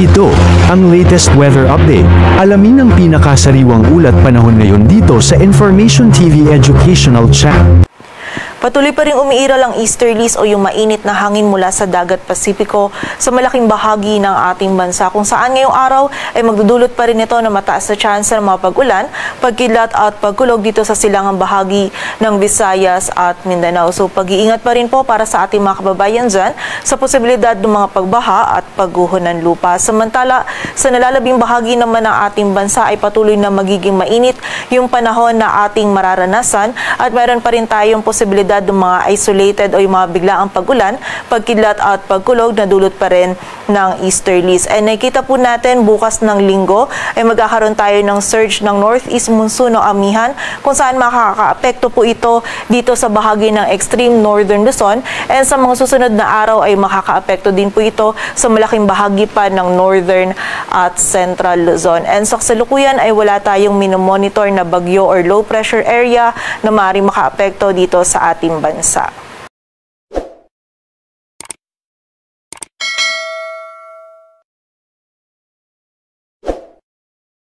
Ito ang latest weather update. Alamin ang pinakasariwang ulat panahon ngayon dito sa Information TV Educational Channel. Patuloy pa rin umiiral ang easterlies o yung mainit na hangin mula sa dagat Pasipiko sa malaking bahagi ng ating bansa, kung saan ngayong araw ay magdudulot pa rin ito na mataas na tsansa ng mga pag-ulan, pagkidlat at pagkulog dito sa silangang bahagi ng Visayas at Mindanao. So pag-iingat pa rin po para sa ating mga kababayan dyan sa posibilidad ng mga pagbaha at pagguho ng lupa. Samantala, sa nalalabing bahagi naman ng ating bansa ay patuloy na magiging mainit yung panahon na ating mararanasan at mayroon pa rin tayong posibilidad ng mga isolated o yung mga biglaang pag-ulan, pagkidlat at pagkulog na dulot pa rin ng easterlies. And nakikita po natin bukas ng linggo ay magkakaroon tayo ng surge ng northeast monsoon o amihan, kung saan makakaapekto po ito dito sa bahagi ng extreme northern Luzon, and sa mga susunod na araw ay makakaapekto din po ito sa malaking bahagi pa ng northern at central Luzon. And sa kasalukuyan ay wala tayong minomonitor na bagyo or low pressure area na maaaring makaapekto dito sa ating bansa.